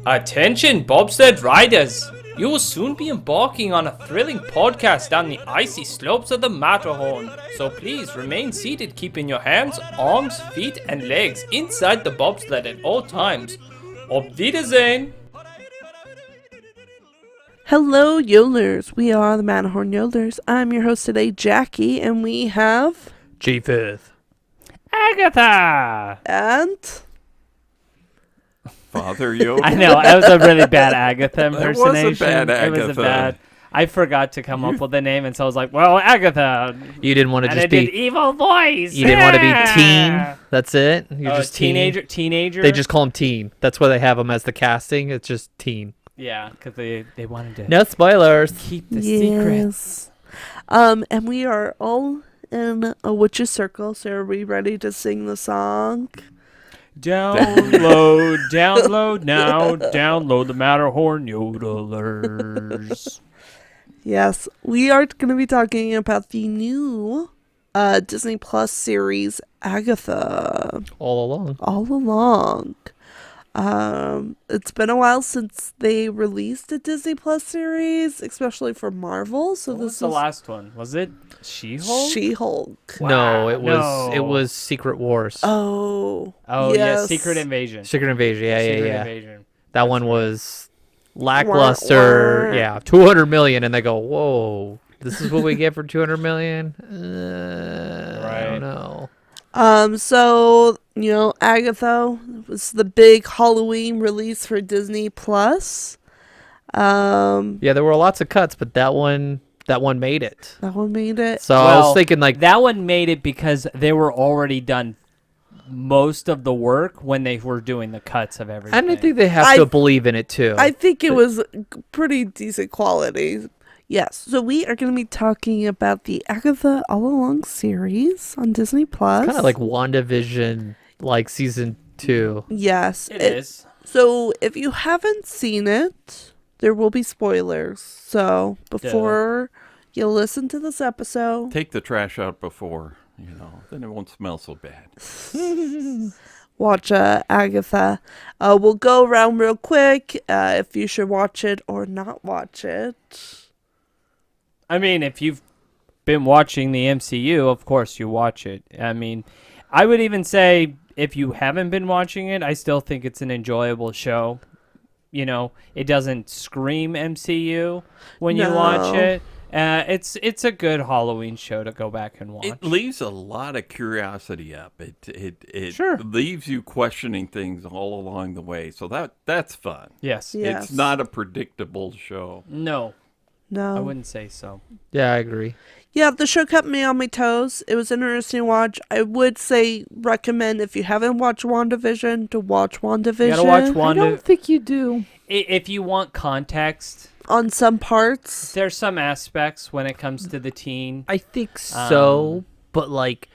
Attention, bobsled riders! You will soon be embarking on a thrilling podcast down the icy slopes of the Matterhorn. So please remain seated, keeping your hands, arms, feet, and legs inside the bobsled at all times. Auf Wiedersehen! Hello, Yodlers. We are the Matterhorn Yodlers. I'm your host today, Jackie, and we have... G5th. Agatha! And... Father Yoda. I know, that was a really bad Agatha impersonation. It was a bad Agatha. It was a bad... I forgot to come up with a name, and so I was like, well, Agatha. You didn't want to And just I did be evil voice. You didn't want to be teen. That's it. You're just teen. Teenager. They just call him teen. That's why they have him as the casting. It's just teen. Yeah, because they wanted to No spoilers. keep the secrets. And we are all in a witch's circle, so are we ready to sing the song? Download now. Download the Matterhorn Yodelers. Yes, we are going to be talking about the new Disney Plus series, Agatha All along. All Along. It's been a while since they released a Disney Plus series, especially for Marvel. So What this was the last one? Was it She-Hulk? She-Hulk. No, it was No. Secret Wars. Oh, Oh, yes. yeah, Secret Invasion. Secret Invasion. Yeah, Secret yeah. Invasion. That one was lackluster. Wah, wah. Yeah, 200 million, and they go, whoa, this is what we get for 200 million. I Right. don't know. So, Agatha was the big Halloween release for Disney Plus. Yeah, there were lots of cuts, but that one made it. That one made it. So I was thinking like that one made it because they were already done most of the work when they were doing the cuts of everything. and I think they have to believe in it too. I think it was pretty decent quality. Yes. So we are going to be talking about the Agatha All Along series on Disney Plus. Kind of like WandaVision, like season 2. Yes. It is. So if you haven't seen it, there will be spoilers. So before you listen to this episode, Take the trash out before, then it won't smell so bad. watch Agatha. We'll go around real quick if you should watch it or not watch it. I mean, if you've been watching the MCU, of course you watch it. I mean, I would even say if you haven't been watching it, I still think it's an enjoyable show. It doesn't scream MCU when you watch No. it. It's a good Halloween show to go back and watch. It leaves a lot of curiosity up. It Sure. leaves you questioning things all along the way. So that's fun. Yes. Yeah. It's not a predictable show. No, No. I wouldn't say so. Yeah, I agree. Yeah, the show kept me on my toes. It was interesting to watch. I would say recommend if you haven't watched WandaVision to watch WandaVision. You gotta watch I Wanda. don't think you do. If you want context, on some parts. there's some aspects when it comes to the teen. I think so, but like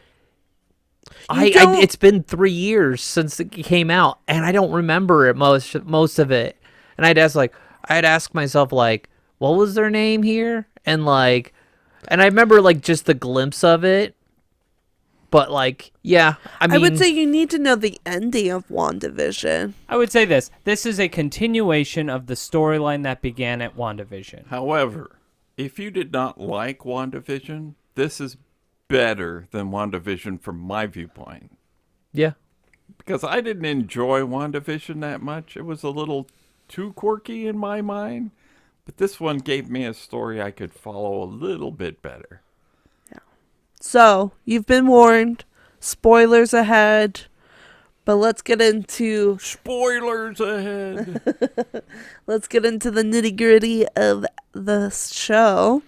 don't- it's been 3 years since it came out, and I don't remember it most of it. And I'd ask myself like, what was their name here? And I remember like just the glimpse of it. But like, yeah, I would say you need to know the ending of WandaVision. I would say this. This is a continuation of the storyline that began at WandaVision. However, if you did not like WandaVision, this is better than WandaVision from my viewpoint. yeah. Because I didn't enjoy WandaVision that much. It was a little too quirky in my mind. But this one gave me a story I could follow a little bit better. So, you've been warned. Spoilers ahead. But let's get into Spoilers ahead. let's get into the nitty-gritty of the show.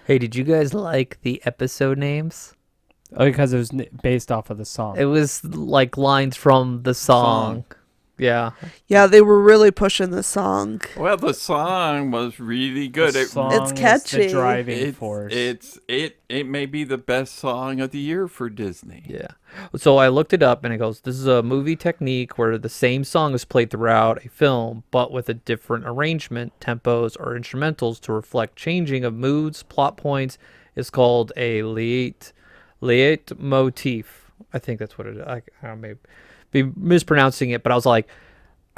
Hey, did you guys like the episode names? Oh, because it was based off of the song. It was like lines from the song. Yeah. Yeah, they were really pushing the song. Well, the song was really good. The song It's is catchy. the driving force. It may be the best song of the year for Disney. Yeah. So I looked it up and it goes, this is a movie technique where the same song is played throughout a film, but with a different arrangement, tempos, or instrumentals to reflect changing of moods, plot points. It's called a leitmotif. I think that's what it is. I may be mispronouncing it, but I was like,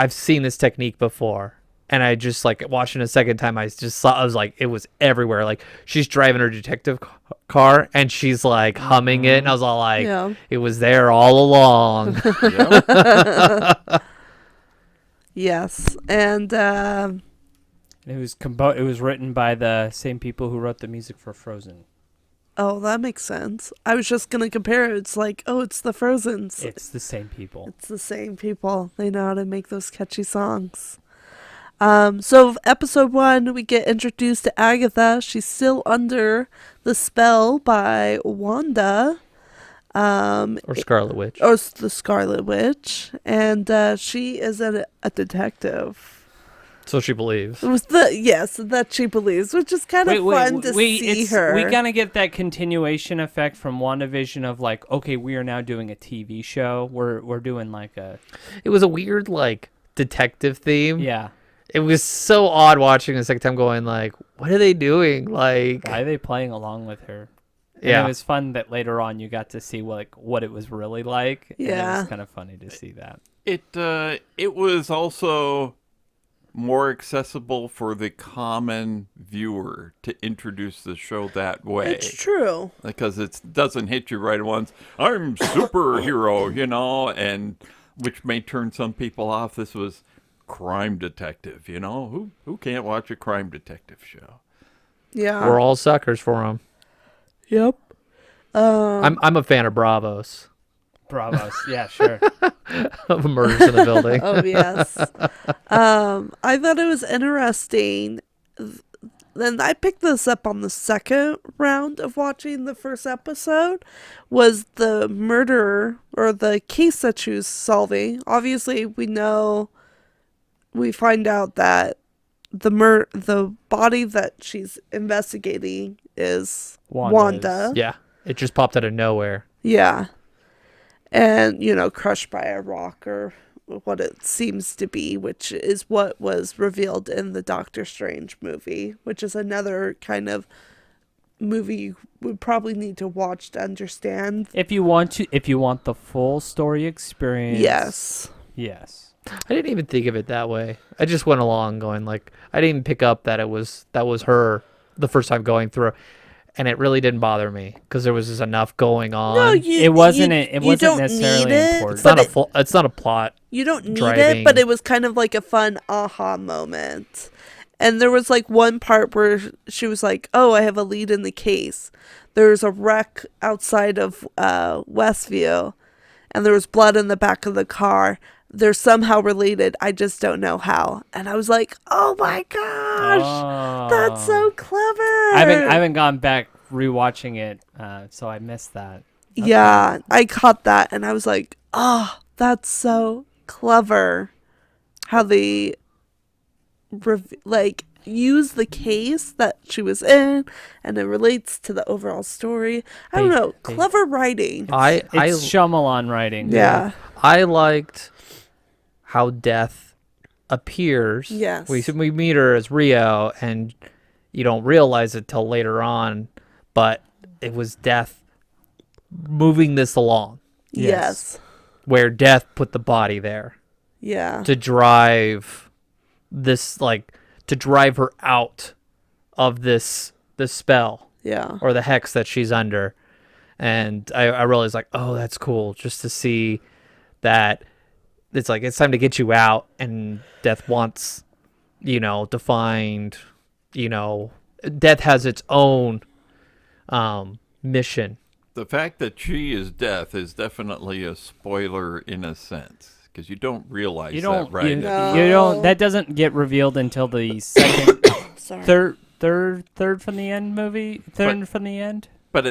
I've seen this technique before. And I just like watching a second time, I was like, it was everywhere. Like she's driving her detective car and she's like humming it. And I was all like, Yeah. it was there all along. Yep. Yes. And It was written by the same people who wrote the music for Frozen. oh, that makes sense. I was just going to compare it. It's like, oh, it's the Frozens. It's the same people. It's the same people. They know how to make those catchy songs. So episode 1, we get introduced to Agatha. She's still under the spell by Wanda. Or Scarlet Witch. Or the Scarlet Witch. And she is a detective. So she believes. It was that she believes, which is kind of fun to see her. We kind of get that continuation effect from WandaVision of like, okay, we are now doing a TV show. We're doing like a... It was a weird, like, detective theme. Yeah. It was so odd watching the second time going, like, what are they doing? Like, Why are they playing along with her? And yeah. it was fun that later on you got to see what it was really like. And it Yeah. was kind of funny to see that. It was also more accessible for the common viewer to introduce the show that way. It's true. Because it doesn't hit you right at once. I'm superhero, and which may turn some people off. This was crime detective, who can't watch a crime detective show? Yeah. We're all suckers for them. Yep. I'm a fan of Bravos. Bravos. Yeah, sure. Of murders in the building. Oh, yes. I thought it was interesting. Then I picked this up on the second round of watching the first episode, was the murder or the case that she was solving. Obviously, we find out that the body that she's investigating is Wanda. Yeah. It just popped out of nowhere. Yeah. And, crushed by a rock or what it seems to be, which is what was revealed in the Doctor Strange movie, which is another kind of movie you would probably need to watch to understand. If you want the full story experience. Yes. I didn't even think of it that way. I just went along going like, I didn't even pick up that that was her the first time going through. And it really didn't bother me because there was just enough going on. No, it wasn't don't necessarily need it, important. It's not a plot. You don't need driving. it, but it was kind of like a fun aha moment. And there was like one part where she was like, oh, I have a lead in the case. There's a wreck outside of Westview, and there was blood in the back of the car. They're somehow related. I just don't know how. And I was like, oh my gosh, that's so clever. I haven't gone back rewatching it, so I missed that. Okay. Yeah, I caught that, and I was like, oh, that's so clever. How they use the case that she was in, and it relates to the overall story. I don't know, clever writing. It's Shyamalan writing. Yeah. I liked how Death appears. Yes. We meet her as Rio, and you don't realize it till later on, but it was Death moving this along. Yes. Where Death put the body there. Yeah. To drive this, like, to drive her out of this spell. Yeah. Or the hex that she's under. And I realized, like, oh, that's cool. Just to see that it's like, it's time to get you out, and Death wants, to find, Death has its own mission. The fact that she is Death is definitely a spoiler in a sense, because you don't realize that right you No. don't. That doesn't get revealed until the second, Sorry. third from the end movie. Third from the end. But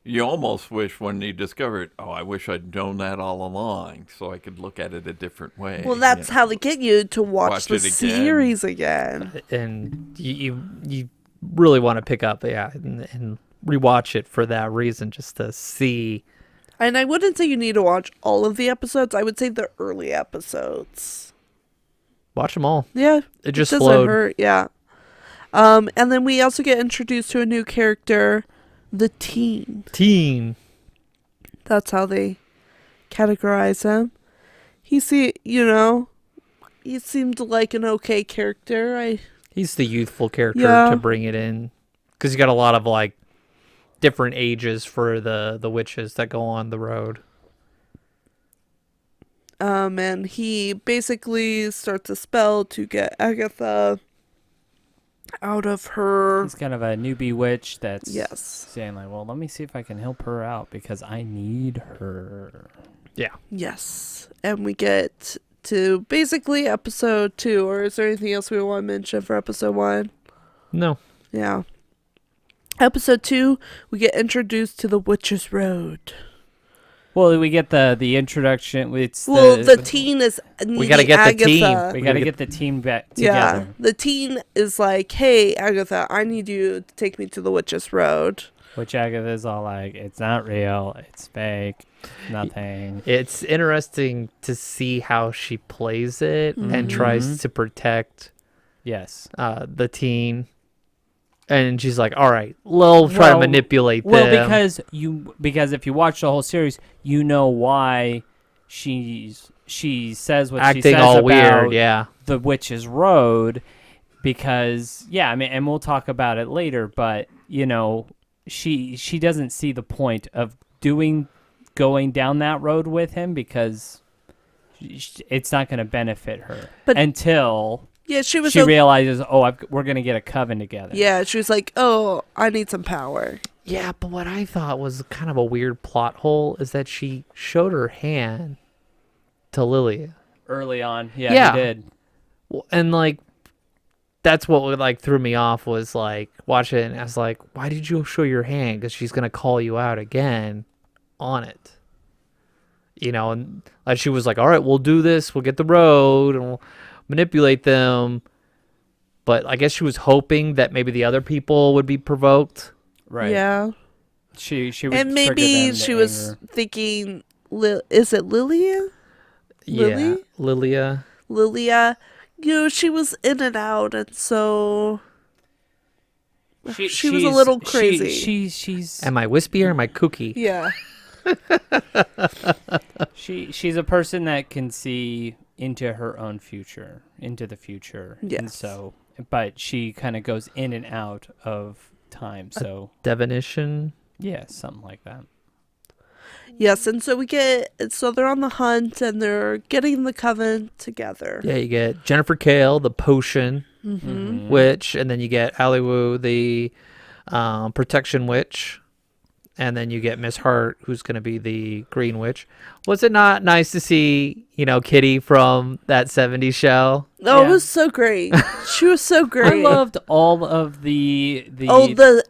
you almost wish when you discover it, oh, I wish I'd known that all along so I could look at it a different way. Well, that's how they get you to watch the it again. series again. And you really want to pick up, and rewatch it for that reason, just to see. And I wouldn't say you need to watch all of the episodes. I would say the early episodes. Watch them all. Yeah. It just doesn't flowed. hurt. Yeah. And then we also get introduced to a new character, the Teen. Teen. That's how they categorize him. he seemed like an okay character. He's the youthful character Yeah. to bring it in, because you got a lot of like different ages for the witches that go on the road. And he basically starts a spell to get Agatha out of her. He's kind of a newbie witch that's Yes. saying like, well, let me see if I can help her out because I need her. Yeah. Yes. And we get to basically episode 2, or is there anything else we want to mention for episode 1? No. Yeah. Episode 2, we get introduced to the Witch's Road. Well, we get the introduction. It's The teen is We gotta get the teen. Agatha. We got to get the team back Yeah, together. the teen is like, hey, Agatha, I need you to take me to the Witch's Road. Which Agatha's all like, it's not real. It's fake. Nothing. It's interesting to see how she plays it and tries to protect Yes. the teen. And she's like, all right, we'll try to manipulate them. Well, because if you watch the whole series, you know why she says what acting she says all about weird, yeah. the Witch's Road. Because I mean, and we'll talk about it later, but she doesn't see the point of going down that road with him because it's not going to benefit her until Yeah, she was. she realizes, we're going to get a coven together. Yeah, she was like, oh, I need some power. Yeah, but what I thought was kind of a weird plot hole is that she showed her hand to Lilia. Early on, he Yeah. did. And like, that's what like threw me off was like watching it and I was like, why did you show your hand? Because she's going to call you out again on it. And like, she was like, all right, we'll do this. We'll get the road and we'll manipulate them. But I guess she was hoping that maybe the other people would be provoked. Right. Yeah. She would And trigger maybe them to she was anger. thinking, is it Lilia? Yeah, Lily? Lilia. Lilia. She was in and out, and so she was a she's- little crazy. She's Am I wispy or am I kooky? Yeah. she's a person that can see into her own future, into the future. And Yes. so, but she kind of goes in and out of time. So, Divination. yeah, something like that. Yes, and so so they're on the hunt, and they're getting the coven together. Yeah, you get Jennifer Kale, the potion Mm-hmm. witch, and then you get Ali Wu, the protection witch, and then you get Miss Hart, who's going to be the green witch. Was it not nice to see, Kitty from that 70s show? Oh, Yeah. it was so great. She was so I great. loved all of the all the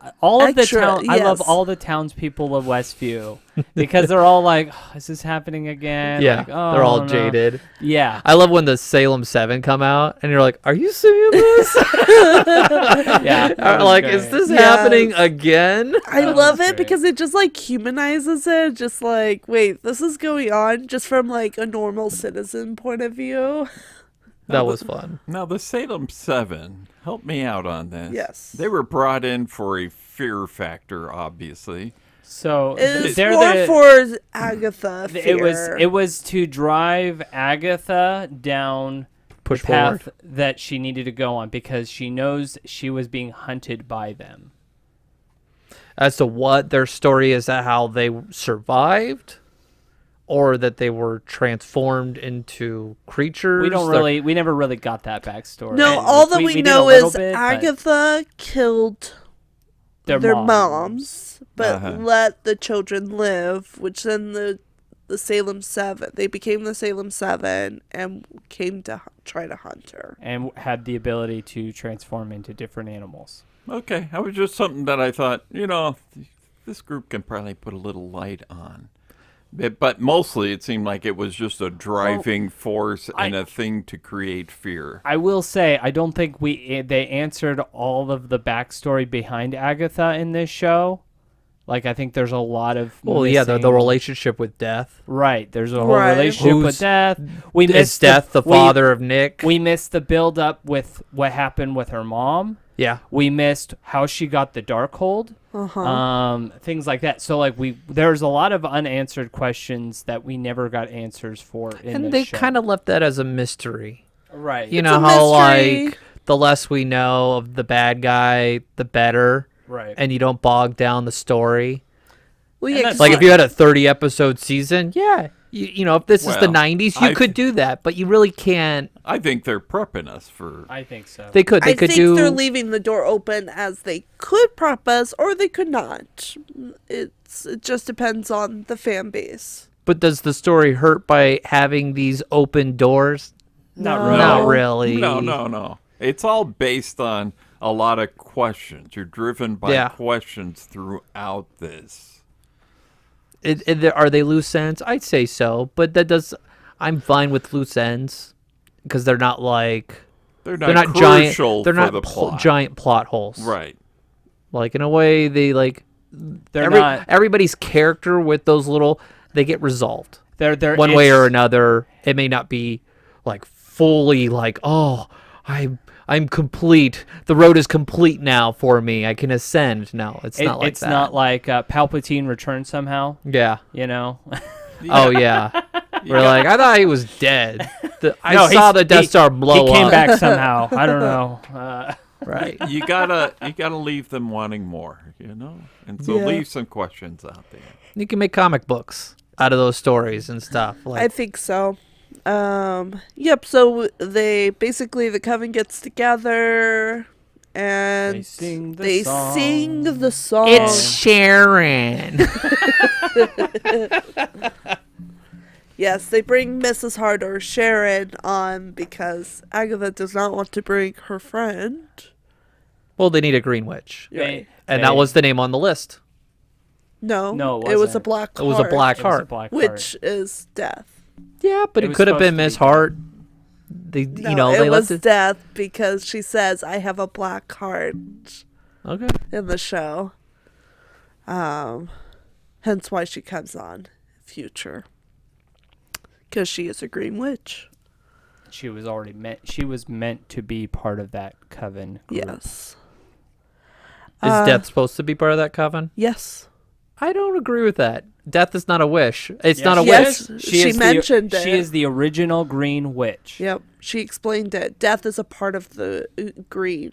the extra, town. I love yes. all the townspeople of Westview because they're all like, oh, "Is this happening again?" Yeah, Like, oh, they're all no. jaded. Yeah, I love when the Salem 7 come out, and you're like, are you seeing this? yeah. that was Like, great. is this Yes. happening again? I That love was it great. because it just like humanizes it. Just like, wait, this is going on just from like a normal citizen point of view. That was fun. Now, the Salem 7, help me out on this. Yes. They were brought in for a fear factor, obviously. So It's they're more the- for Agatha. it was to drive Agatha down Push the path forward. that she needed to go on because she knows she was being hunted by them. As to what their story is, that how they survived, or that they were transformed into creatures. We never really got that backstory. No, And all that we did a know little is bit, but Agatha killed their moms, but Uh-huh. let the children live, which then the Salem 7, they became the Salem 7 and came to try to hunt her. and had the ability to transform into different animals. Okay, that was just something that I thought, this group can probably put a little light on. But mostly it seemed like it was just a driving force and a thing to create fear. I will say, I don't think they answered all of the backstory behind Agatha in this show. Like, I think there's a lot of Well, yeah, the missing- relationship with Death. Right, there's a whole Right. relationship with Who's- Death. We Is missed Death the we- father of Nick? We missed the build up with what happened with her mom. Yeah. We missed how she got the Darkhold. Things like that. So like there's a lot of unanswered questions that we never got answers for in And the they show. kind of left that as a mystery. right. You It's know a how mystery. like the less we know of the bad guy, the better, right. and you don't bog down the story. Well, And yeah, that's 'cause Like if you had a 30 episode season, yeah, you know if this is the Well, 90s, you I- could do that, but you really can't. I think they're prepping us for. I think so. They could I could think do. they're leaving the door open as they could prop us or they could not. It just depends on the fan base. But does the story hurt by having these open doors? Not No. really. Not really. No. It's all based on a lot of questions. You're driven by Yeah. questions throughout this. Are they loose ends? I'd say so, but that does. I'm fine with loose ends because they're not like They're not, they're not crucial giant. They're for not the plot. giant plot holes. Right. Like in a way, they like They're not. everybody's character with those little they get resolved They're one way or it's- another. It may not be like fully like I'm complete. The road is complete now for me. I can ascend. No, it's not like it's that. not like Palpatine returned somehow. Yeah. You know. Oh yeah. We're like I thought he was dead. I No, saw he's- the Death Star blow he came up. back somehow. I don't know. Right. You gotta leave them wanting more, you know? And so Yeah. leave some questions out there. You can make comic books out of those stories and stuff. I Like think so. Yep, so the coven gets together and They sing the they song. sing the song. it's Sharon. Yes, they bring Mrs. Hart or Sharon on because Agatha does not want to bring her friend. Well, they need a Green Witch, They- and they- that was the name on the list. No, No, it it was a wasn't. black It was a heart, black It was a heart. black which is death. Yeah, but It it, was could have supposed been to be Miss death. Hart. They, No, you know, it they was left it. death because she says, "I have a black heart" Okay. in the show. Hence why she comes on future. Because she is a green witch. She was already meant. She was meant to be part of that coven. Group. Yes. Is Death supposed to be part of that coven? Yes. I don't agree with that. Death is not a wish. It's not a Yes. wish. She is mentioned She it. is the original Green Witch. Yep. She explained it. Death is a part of the green.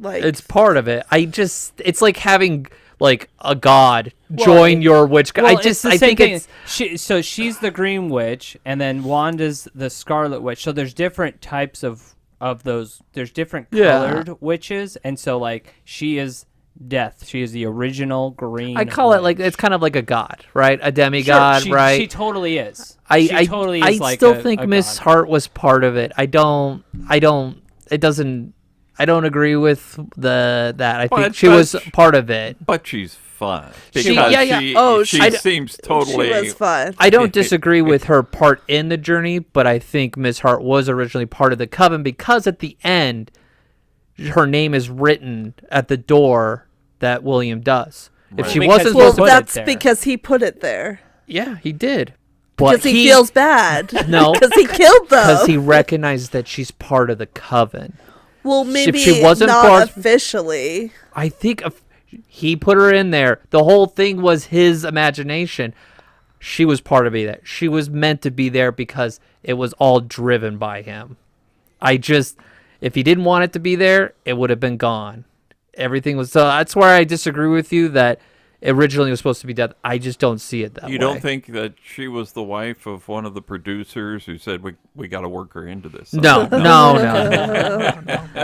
Like, It's part of it. It's like having like a god join your witch. Well, I it's the I same think thing. it's So she's the Green Witch, and then Wanda's the Scarlet Witch. So there's different types of those. There's different Yeah. colored witches, and so like she is Death. She is the original Green. I call it Witch. like it's kind of like a god, right? A Sure, demigod, she, right? She totally is. I She totally I is like still a- think a Miss god. Hart was part of it. I don't agree with that. I think But she was that's- part of it. But she's fun. She- Because yeah, yeah. she, Oh, she I- seems totally. She was fun. I don't disagree with her part in the journey, but I think Miss Hart was originally part of the coven because at the end her name is written at the door that William does. If Right. she Because wasn't Well, supposed to put it that's there. because he put it there. Yeah, he did. Because he feels bad. No. Because he killed them. because he recognized that she's part of the coven. Well, maybe she wasn't not part- officially. I think he put her in there. The whole thing was his imagination. She was part of that. She was meant to be there because it was all driven by him. If he didn't want it to be there, it would have been gone. Everything was so. That's where I disagree with you that originally it was supposed to be Death. I just don't see it that way. You don't think that she was the wife of one of the producers who said we got to work her into this? No.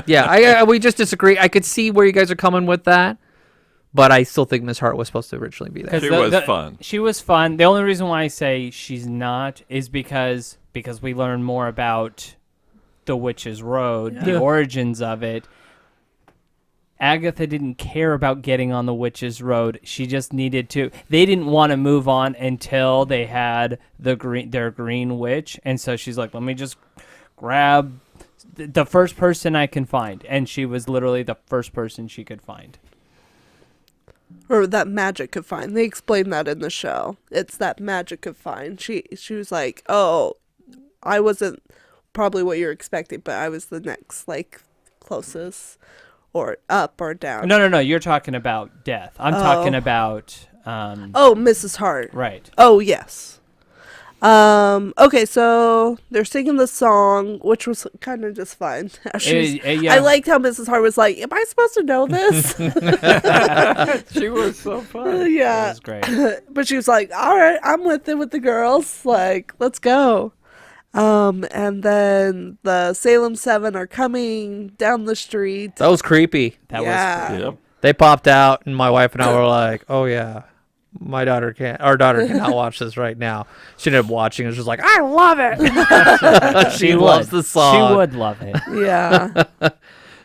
Yeah, we just disagree. I could see where you guys are coming with that, but I still think Miss Hart was supposed to originally be there. 'Cause She was fun. She was fun. The only reason why I say she's not is because we learn more about the Witch's Road, the Yeah. origins of it. Agatha didn't care about getting on the Witch's Road. She just needed to. They didn't want to move on until they had their Green Witch, and so she's like, "Let me just grab the first person I can find," and she was literally the first person she could find. or that magic could find. They explained that in the show. It's that magic could find. She was like, oh, I wasn't probably what you're expecting, but I was the next, like, closest, or up or down. No. You're talking about death. I'm talking about. Oh, Mrs. Hart. Right. Oh, yes. Okay, so they're singing the song, which was kind of just fun. Yeah. I liked how Mrs. Hart was like, am I supposed to know this? She was so fun. Yeah. That was great. But she was like, all right, I'm with it with the girls. Like, let's go. And then the Salem 7 are coming down the street. That was creepy. That Yeah. was. Yep. They popped out, and my wife and I were like, "Oh yeah, our daughter cannot watch this right now." She ended up watching. And she was like, "I love it." she loves the song. She would love it. Yeah.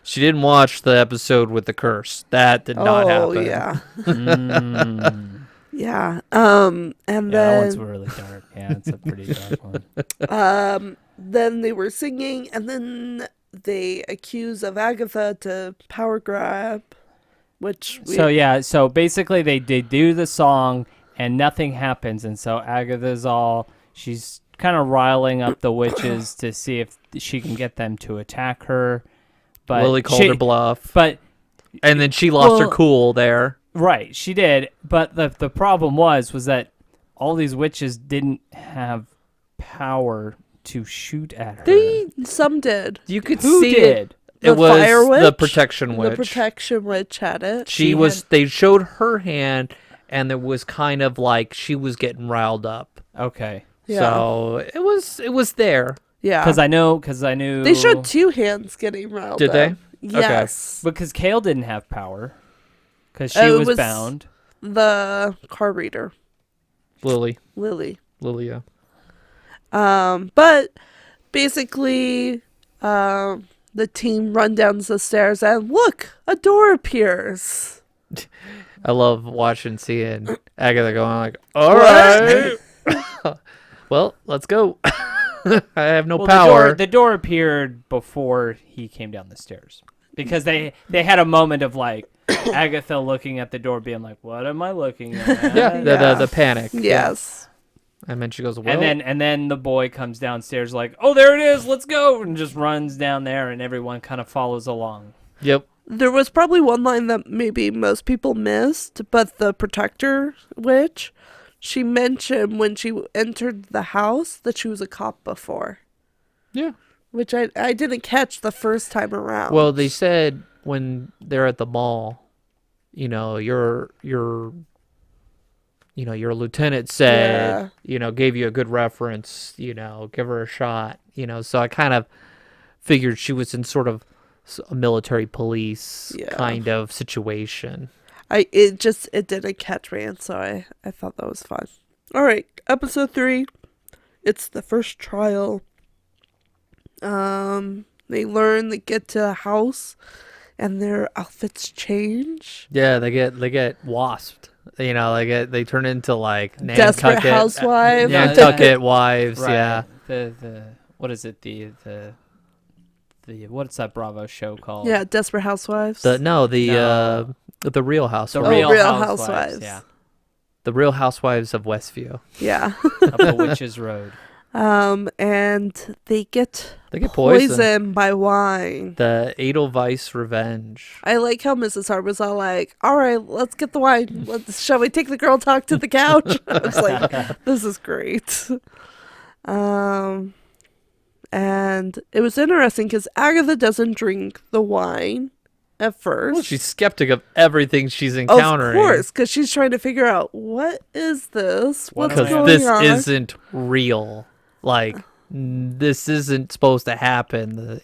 She didn't watch the episode with the curse. That did not happen. Oh, yeah. Mm. Yeah. And Yeah, that one's then really dark. Yeah, it's a pretty dark one. then they were singing, and then they accuse of Agatha to power grab, which So basically they do the song and nothing happens, and so Agatha's she's kind of riling up the witches to see if she can get them to attack her. But Lily called her bluff, But and then she lost her Well- cool there. right, she did. But the problem was that all these witches didn't have power to shoot at her. some did. You could Who see did? it. The It was fire witch? the protection witch. The protection witch had it. She was. They showed her hand, and it was kind of like she was getting riled up. Okay. Yeah. So it was there. Yeah. Because I knew They showed two hands getting riled Did up. they? Yes. because Kale didn't have power because she It was was- bound. The car reader, Lily. Lily. Yeah. But basically, the team run down the stairs and look, a door appears. I love seeing Agatha going like, "All right, well, let's go." I have no Well, power. The door appeared before he came down the stairs because they had a moment of like Agatha looking at the door, being like, "What am I looking at?" Yeah, the panic. Yes. And then she goes, "Well," And then the boy comes downstairs like, "Oh, there it is. Let's go!" and just runs down there, and everyone kind of follows along. yep. There was probably one line that maybe most people missed, but the protector witch, she mentioned when she entered the house that she was a cop before, Yeah. which I didn't catch the first time around. Well, they said when they're at the mall, your lieutenant said, gave you a good reference, give her a shot, so I kind of figured she was in sort of a military police kind of situation. It didn't catch me, and so I thought that was fun. All right, episode 3. It's the first trial. They get to a house, and their outfits change. Yeah, they get wasped. They turn into like Desperate Nantucket housewives. Nantucket wives. Right. Yeah. The what is it? The what's that Bravo show called? Yeah, Desperate Housewives. The No. Real Housewives. Real Housewives. Yeah, The Real Housewives of Westview. Yeah. up the Witches Road. And they get Poisoned. poisoned by wine. The Edelweiss Revenge. I like how Mrs. Hart was all like, all right, let's get the wine. Shall we take the girl talk to the couch? I was like, this is great. And it was interesting because Agatha doesn't drink the wine at first. Well, she's skeptic of everything she's encountering. Of course, because she's trying to figure out, what is this? What's Because going Because this on? isn't real. Like, this isn't supposed to happen,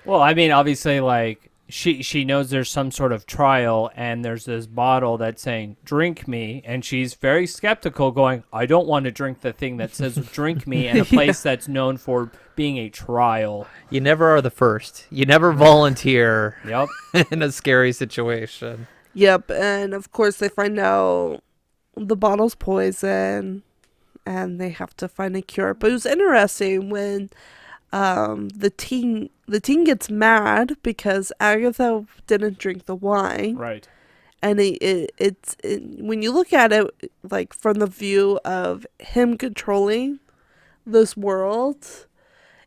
Well, I mean, obviously, like she knows there's some sort of trial, and there's this bottle that's saying "drink me," and she's very skeptical, going, "I don't want to drink the thing that says drink me in a place that's known for being a trial." You never are the first. You never volunteer Yep. in a scary situation. Yep, and of course they find out the bottle's poison, and they have to find a cure. But it was interesting when the teen gets mad because Agatha didn't drink the wine, Right. and when you look at it like from the view of him controlling this world,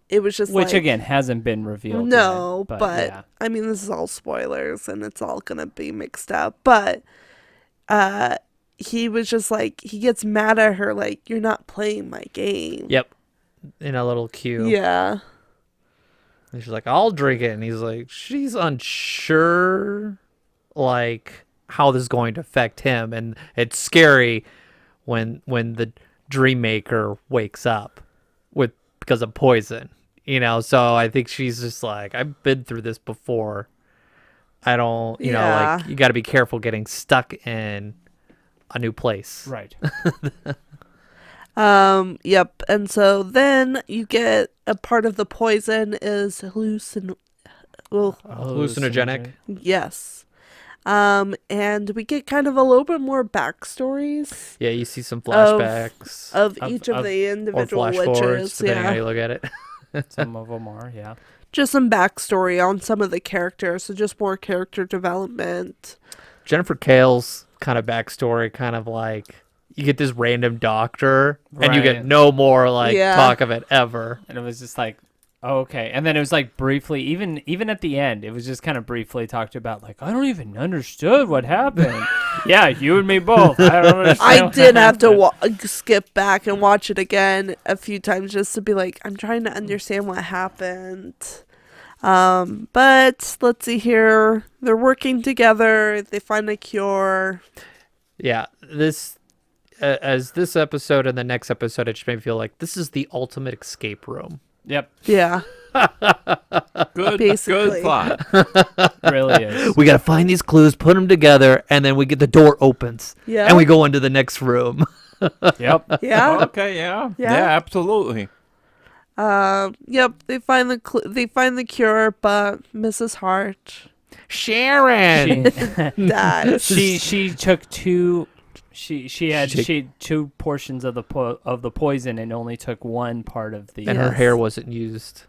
it was just Which like, again hasn't been revealed. no, yet, but yeah. I mean, this is all spoilers and it's all gonna be mixed up. But he was just like, he gets mad at her, like, you're not playing my game. Yep. In a little queue. Yeah. And she's like, I'll drink it. And he's like, she's unsure, like, how this is going to affect him. And it's scary when the dream maker wakes up because of poison, so I think she's just like, I've been through this before. I don't, Yeah. like, you got to be careful getting stuck in a new place. Right. Yep. And so then you get a part of the poison is Hallucinogenic. yes. And we get kind of a little bit more backstories Yeah, you see some flashbacks of each of the or individual flash forwards, witches. depending Yeah. how you look at it. Some of them are, yeah. Just some backstory on some of the characters. So just more character development. Jennifer Kale's kind of backstory, kind of like you get this random doctor and you get Right. no more like Yeah. talk of it ever. And it was just like, oh, okay. And then it was like briefly, even at the end, it was just kind of briefly talked about, like, I don't even understood what happened. Yeah, you and me both. I don't understand. I what did have to happened. skip back and watch it again a few times just to be like, I'm trying to understand what happened. But let's see here. They're working together. They find a cure. Yeah, this as this episode and the next episode, it just made me feel like this is the ultimate escape room. Yep, Yeah. Good, Basically. good thought. really is. We got to find these clues, put them together, and then we get the door opens Yeah. and we go into the next room. Yep. Yeah. Okay, yeah. Yeah. Yeah, absolutely. Yep. They find the cure, but Mrs. Hart Sharon. dies. She took two. She had She- two portions of the poison and only took one part of the. And her Yes. hair wasn't used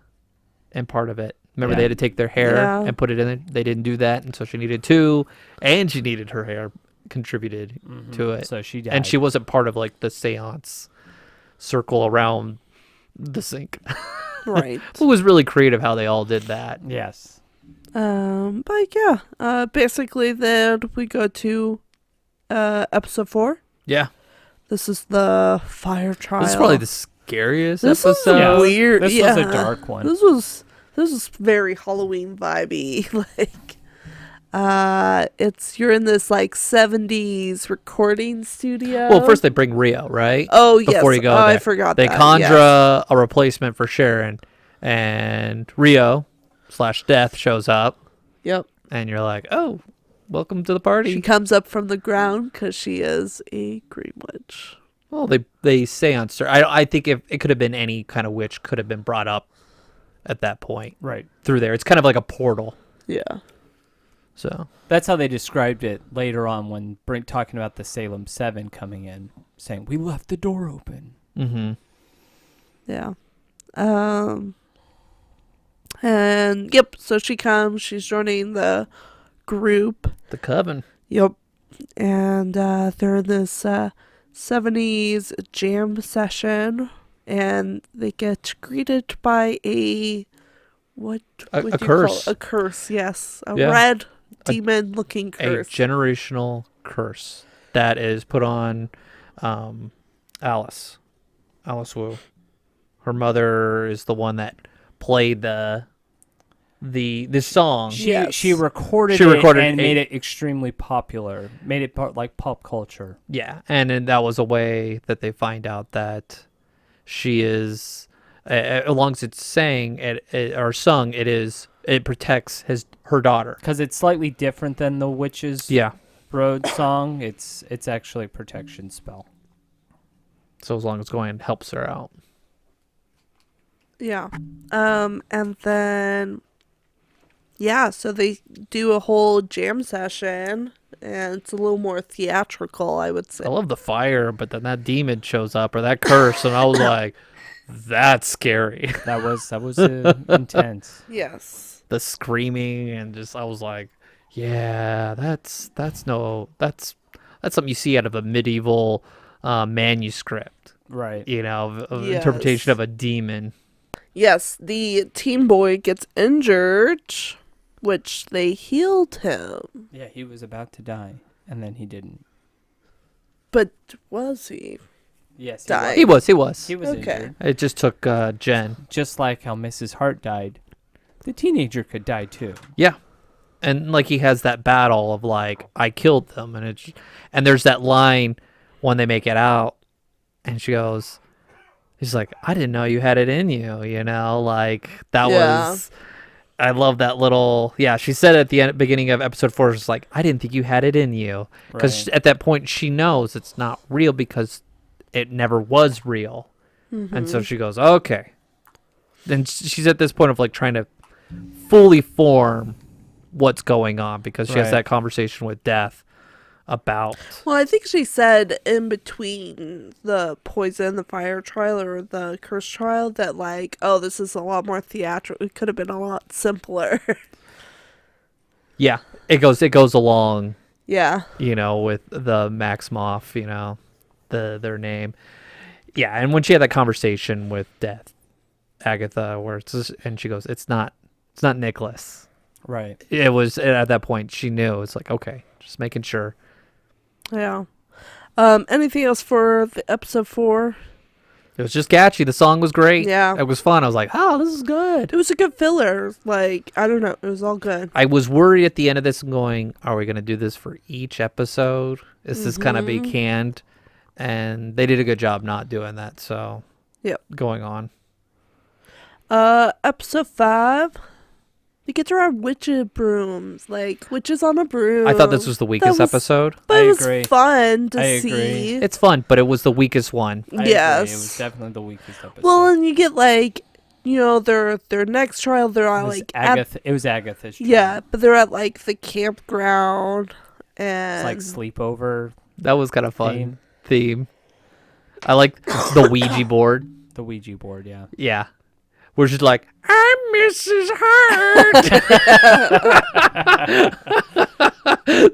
in part of it. Remember, Yeah. they had to take their hair Yeah. and put it in it. They didn't do that, and so she needed two, and she needed her hair contributed to it. So she died. And she wasn't part of like the seance circle around the sink. Right. It was really creative how they all did that. Yes. But yeah. Basically, then we go to episode 4. Yeah, This is the fire trial. this is probably the scariest This episode. is Yeah. weird. This yeah. was a dark one. This was very Halloween vibey. You're in this like 70s recording studio. Well, first they bring Rio, right? Oh yes. before you go I there. forgot They that. conjure yes. a replacement for Sharon, and Rio / Death shows up, Yep. and you're like, oh, welcome to the party. She comes up from the ground because she is a green witch. Well, they say on I think if it could have been any kind of witch could have been brought up at that point Right. through there. It's kind of like a portal. Yeah. So That's how they described it later on when talking about the Salem 7 coming in, saying we left the door open. Yeah. And yep, so she comes, she's joining the group. the coven. Yep. And they're in this 70s jam session, and they get greeted by a what A would you curse. call it? A curse, yes. A Yeah. red A- demon looking A curse. generational curse that is put on Alice Wu. Her mother is the one that played this song. Yes. She recorded She recorded it and a- made it extremely popular. Made it like pop culture. Yeah, and then that was a way that they find out that she is, as long as it's sang or sung, it protects her daughter. Because it's slightly different than the Witches Yeah, Road song. It's actually a protection spell. so as long as going helps her out. Yeah. And then yeah, so they do a whole jam session, and it's a little more theatrical, I would say. I love the fire, but then that demon shows up or that curse, and I was like, that's scary. That was intense. Yes. The screaming and just I was like, yeah, that's something you see out of a medieval manuscript. Right. You know, of Yes. interpretation of a demon. Yes, the teen boy gets injured, which they healed him. Yeah, he was about to die, and then he didn't. But was he? Yes, Died. He was. He was Okay. injured. It just took Jen. Just like how Mrs. Hart died, the teenager could die too. Yeah. And like he has that battle of like I killed them, and there's that line when they make it out, and she goes, he's like, I didn't know you had it in you, you know, like that Yeah. was. I love that little. Yeah, she said at the beginning of episode 4, she's like, I didn't think you had it in you, because Right. at that point she knows it's not real because it never was real, and so she goes, okay. Then she's at this point of like trying to fully form what's going on because she has Right. that conversation with Death about. Well, I think she said in between the poison, the fire trial, or the curse trial that like, oh, this is a lot more theatrical. It could have been a lot simpler. Yeah, it goes along, Yeah. you know, with the Maximoff, you know, their name. Yeah, and when she had that conversation with Death, Agatha, where it's just, and she goes, it's not Nicholas. Right. It was at that point she knew. It's like, okay, just making sure. Yeah. Anything else for the episode 4? It was just catchy. The song was great. Yeah. It was fun. I was like, oh, this is good. It was a good filler. Like, I don't know. It was all good. I was worried at the end of this going, are we going to do this for each episode? Is this going to be canned? And they did a good job not doing that. So, Yep. going on. Episode 5. We get to ride witches brooms. Like, witches on a broom. I thought this was the weakest was- episode. But I it was agree. fun to I agree. see. It's fun, but it was the weakest one. I agree. Yes. It was definitely the weakest episode. Well, and you get like, you know, their next trial. They're it all was like, at, Agatha. It was Agatha's. trial. yeah, but they're at like the campground, and It's like sleepover That was kind of fun theme. theme. I like the Ouija board. The Ouija board. Yeah. Yeah. We're just like, I'm Mrs. Hart.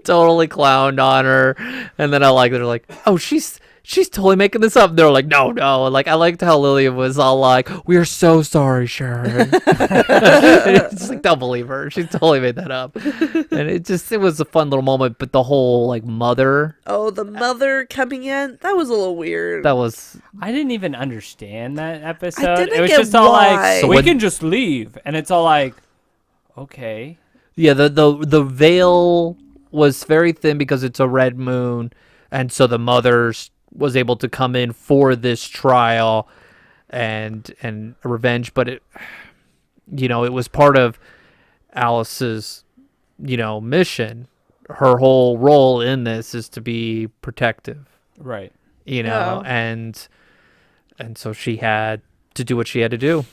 Totally clowned on her. And then they're like, oh, she's totally making this up. And they're like, no. And like, I liked how Lillian was all like, we are so sorry, Sharon. It's like, don't believe her. She totally made that up. And it was a fun little moment. But the whole like mother, oh, the mother coming in. That was a little weird. that was, I didn't even understand that episode. didn't It was get just all why. like, So we when- can just leave, and it's all like, okay. yeah, the veil was very thin because it's a red moon. And so the mother's was able to come in for this trial and revenge, but it, you know, it was part of Alice's, you know, mission. Her whole role in this is to be protective, Right. you know, and so she had to do what she had to do.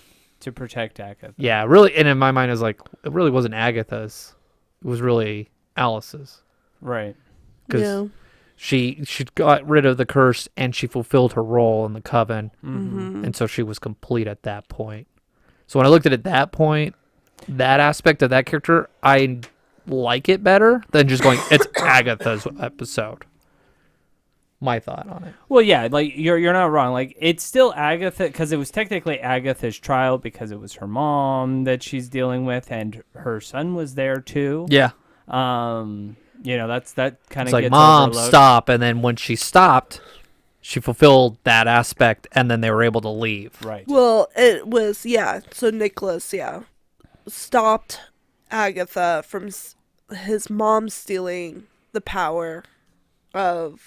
To protect Agatha. Yeah, really. And in my mind, I was like, it really wasn't Agatha's. It was really Alice's. Right. Because Yeah. she got rid of the curse and she fulfilled her role in the coven. Mm-hmm. And so she was complete at that point. So when I looked at it at that point, that aspect of that character, I like it better than just going, it's Agatha's episode. My thought on it. Well, yeah, like you're not wrong. Like it's still Agatha because it was technically Agatha's trial because it was her mom that she's dealing with, and her son was there too. Yeah. You know, that kind It's of like, gets Mom, overlooked. stop. And then when she stopped, she fulfilled that aspect and then they were able to leave. Right. Well, it was so Nicholas, stopped Agatha from his mom stealing the power of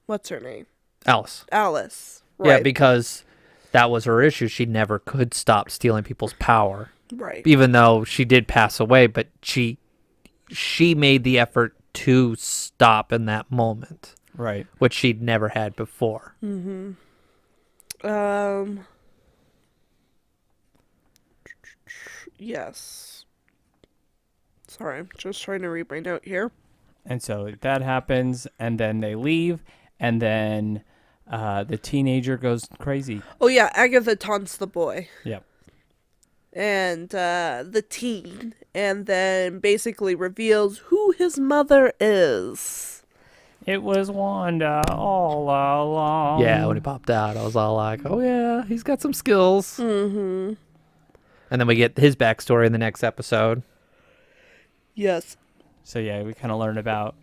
what's her name? Alice. Alice. Yeah, Right. because that was her issue. She never could stop stealing people's power. Right. Even though she did pass away, but she made the effort to stop in that moment, Right. which she'd never had before. Yes. Sorry, I'm just trying to read my note here. And so that happens, and then they leave, and then the teenager goes crazy. Oh yeah, Agatha taunts the boy. Yep. and the teen, and then basically reveals who his mother is. It was Wanda all along. Yeah, when he popped out, I was all like, "Oh yeah, he's got some skills." Mm-hmm. And then we get his backstory in the next episode. Yes. So yeah, we kind of learn about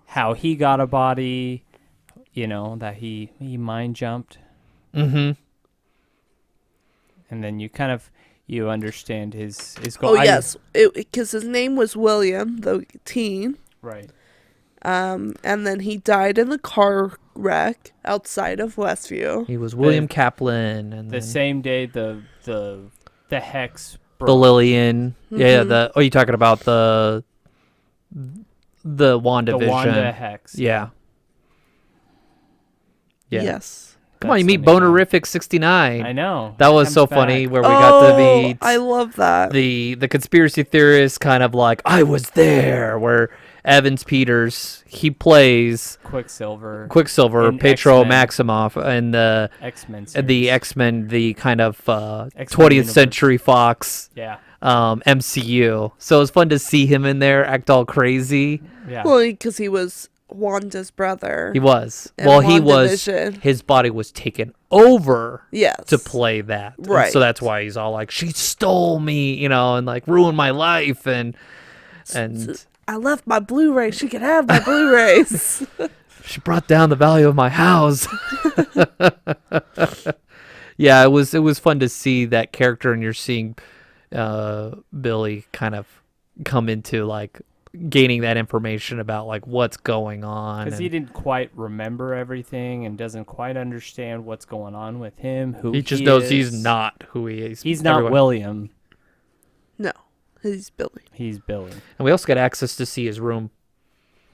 how he got a body, that he mind jumped. Mm-hmm. And then you understand his goal. Oh, yes. Because his name was William, the teen. Right. And then he died in a car wreck outside of Westview. He was William Kaplan, and The then same day the hex broke. the Lillian. Yeah, Mhm. you're talking about the The WandaVision. Wanda hex. Yeah. Yeah. Yes. Come on, you That's meet the name of it. Bonerific 69. I know. That was Comes so back. funny where we got to meet I love that. the conspiracy theorist kind of like, I was there, where Evans Peters, he plays Quicksilver. Quicksilver, In Petro X-Men. Maximoff, and the X-Men. X-Men, the kind of 20th universe. century Fox Yeah. MCU. So it was fun to see him in there act all crazy. Yeah. Well, because he was Wanda's brother. He was. And Well, he was. WandaVision. His body was taken over Yes. to play that. And Right. so that's why he's all like, she stole me, and like ruined my life. And I left my Blu-ray. She could have my Blu-rays. she brought down the value of my house. Yeah, it was fun to see that character, and you're seeing Billy kind of come into like gaining that information about like what's going on. Because he and didn't quite remember everything and doesn't quite understand what's going on with him. he just knows he's is. not who he is. He's not Everyone- William. No, he's Billy. He's Billy. And we also got access to see his room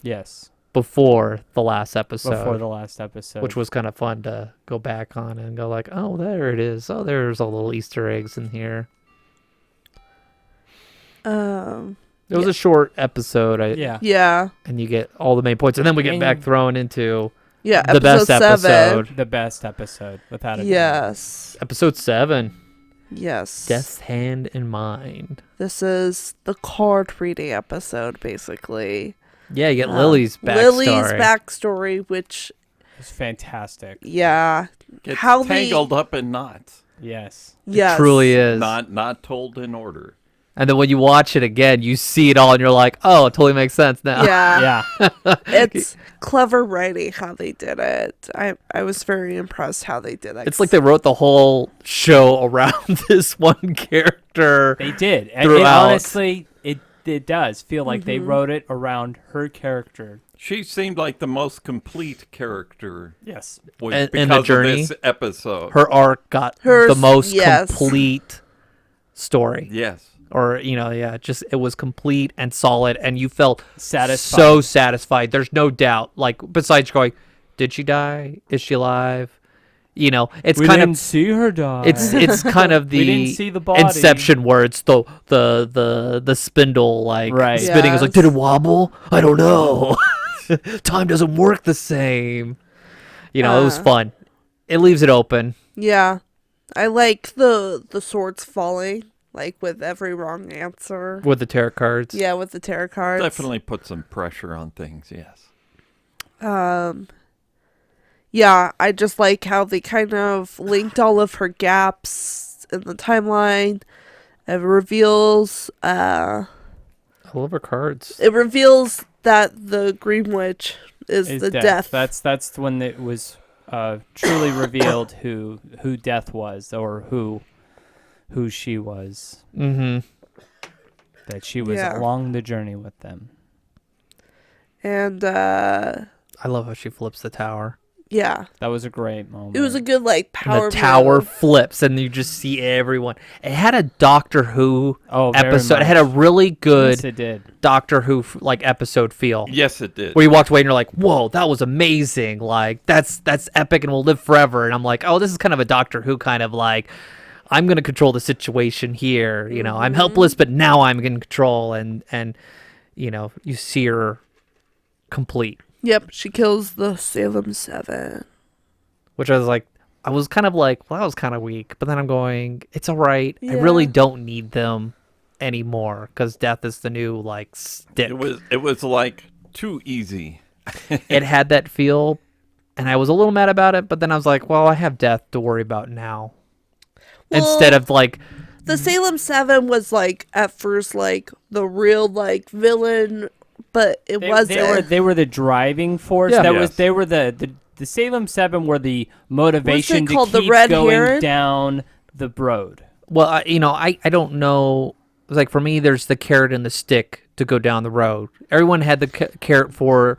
Yes. before the last episode. Before the last episode. which was kind of fun to go back on and go like, oh, there it is. Oh, there's all little Easter eggs in here. It was a short episode, Yeah. Yeah. and you get all the main points, and then we get And- back thrown into Yeah. the best episode 7. episode, The best episode, without a doubt. Yes. episode 7, Yes. Death's Hand in Mind. This is the card reading episode, basically. Yeah, you get Lily's backstory. Lily's backstory, which, It's fantastic. yeah. Gets How tangled up in knots. Yes. Yes. Truly is. Not told in order. And then when you watch it again, you see it all, and you're like, oh, it totally makes sense now. Yeah. Yeah. It's clever writing how they did it. I was very impressed how they did it. It's like they wrote the whole show around this one character. They did. And Throughout. honestly, it does feel like they wrote it around her character. She seemed like the most complete character Yes. was In because the journey, of this episode. Her arc got Hers- the most yes. complete story. Yes. Or, just it was complete and solid, and you felt Satisfied. so satisfied. There's no doubt. Like, besides going, did she die? Is she alive? It's We kind didn't of see her die. it's kind of We the didn't see the body. Inception where it's the spindle like Right. spinning. It's like, Yes. did it wobble? I don't know. Time doesn't work the same. It was fun. It leaves it open. Yeah. I like the swords falling, like with every wrong answer. With the tarot cards. Yeah, with the tarot cards. Definitely put some pressure on things, yes. Yeah, I just like how they kind of linked all of her gaps in the timeline. It reveals I love her cards. it reveals that the Green Witch is Is the death. death. That's when it was truly revealed who Death was, or who she was. Mm-hmm. That she was Yeah. along the journey with them. And I love how she flips the tower. yeah, That was a great moment. it was a good like And power the tower move. flips, and you just see everyone. It had a Doctor Who very episode. It had a much. really good Yes, it did. Doctor Who episode feel. Yes, it did. Where you walked away and you're like, "Whoa, that was amazing! Like that's epic and will live forever." And I'm like, "Oh, this is kind of a Doctor Who kind of like, I'm gonna control the situation here. I'm helpless, but now I'm in control." And you see her complete, Yep, she kills the Salem 7. which I was like, I was kind of like, well, that was kind of weak. But then I'm going, it's all right. I Yeah. really don't need them anymore because death is the new like stick. It was like too easy. It had that feel, and I was a little mad about it. But then I was like, well, I have death to worry about now. Instead of like, the Salem 7 was like at first like the real like villain, but it wasn't. They were the driving force. Yeah. They were the Salem 7 were the motivation to called? keep The Red going Heron? down the road. well, I don't know. It's like for me, there's the carrot and the stick to go down the road. Everyone had the carrot for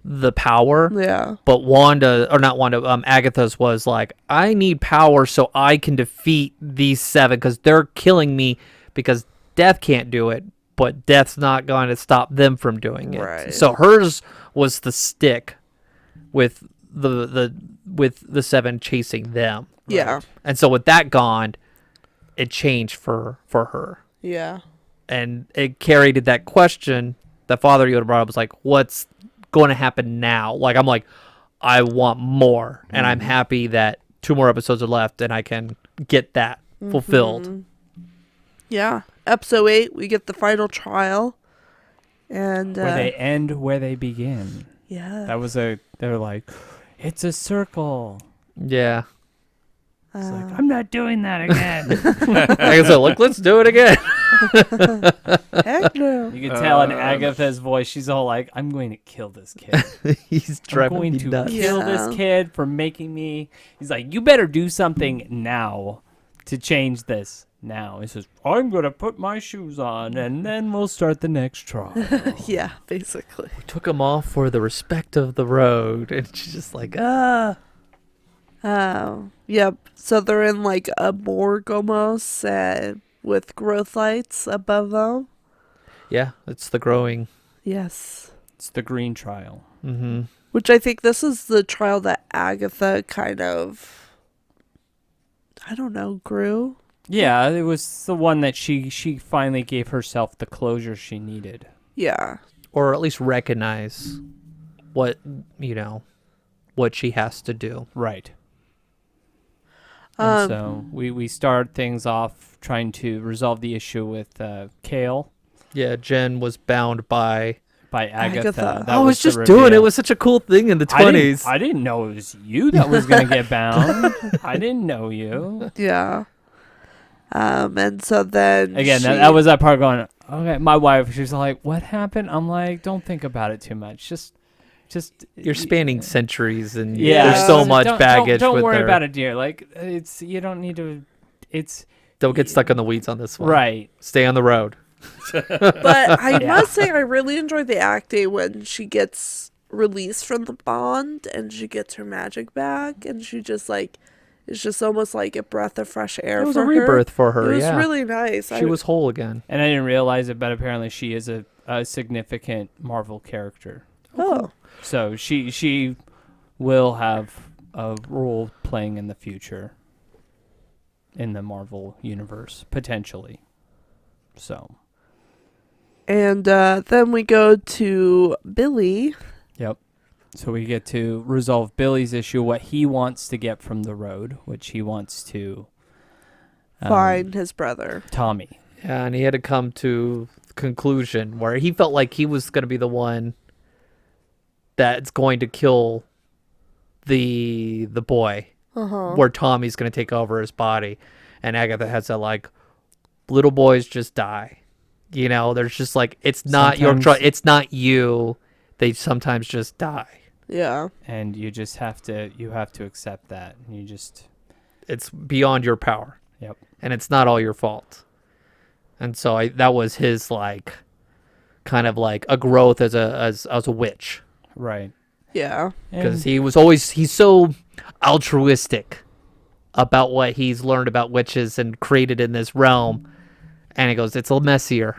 the power. Yeah. But Agatha's was like, I need power so I can defeat these 7 because they're killing me because death can't do it, but death's not going to stop them from doing it. Right. So hers was the stick with the 7 chasing them. Yeah. And so with that gone, it changed for her. Yeah. And it carried that question that Father Yoda brought up was like, what's going to happen now? Like, I'm like, I want more. And I'm happy that 2 more episodes are left and I can get that fulfilled. Yeah. Episode 8, we get the final trial. And Where they end where they begin. yeah. They're like, it's a circle. Yeah. It's like, I'm not doing that again. I said, look, let's do it again. Heck no. You can tell in Agatha's voice, she's all like, I'm going to kill this kid. He's I'm driving going me to nuts. kill Yeah. this kid for making me. He's like, you better do something now to change this now. He says, I'm going to put my shoes on and then we'll start the next trial. Yeah, basically. Took him off for the respect of the road. And she's just like, ah. Oh, yep. So they're in like a morgue almost, with growth lights above them. Yeah, it's the growing. Yes. It's the green trial. Mm-hmm. Which I think this is the trial that Agatha kind of, I don't know, grew. Yeah, it was the one that she finally gave herself the closure she needed. Yeah. Or at least recognize what, what she has to do. Right. And so we start things off trying to resolve the issue with Kale Yeah, Jen was bound by... by Agatha. Agatha. That I was the just doing it. reveal. It was such a cool thing in the 20s. I didn't know it was you that was going to get bound. I didn't know you. Yeah. And so then Again, that was that part going, okay, my wife, she's like, what happened? I'm like, don't think about it too much. Just You're spanning centuries, and yeah. there's so much baggage. Don't with worry her. about it, dear. Like, you don't need to, Don't get stuck in the weeds on this one. right. Stay on the road. But I must say, I really enjoyed the acting when she gets released from the bond and she gets her magic back, and she just like, it's just almost like a breath of fresh air. It was for a rebirth her. for her. It was Yeah, really nice. she was whole again. And I didn't realize it, but apparently she is a significant Marvel character. Oh, So she will have a role playing in the future in the Marvel universe, potentially. So. and then we go to Billy. Yep. So we get to resolve Billy's issue, what he wants to get from the road, which he wants to Find his brother. Tommy. Yeah, and he had to come to conclusion where he felt like he was going to be the one that's going to kill the boy, where Tommy's going to take over his body, and Agatha has that like, little boys just die. There's just like, it's not your Sometimes- it's not you. They sometimes just die. Yeah. And you just have to accept that. You just It's beyond your power. Yep. And it's not all your fault. And so that was his like, kind of like a growth as a witch. right. Yeah. Because he's so altruistic about what he's learned about witches and created in this realm. And he goes, it's a messier.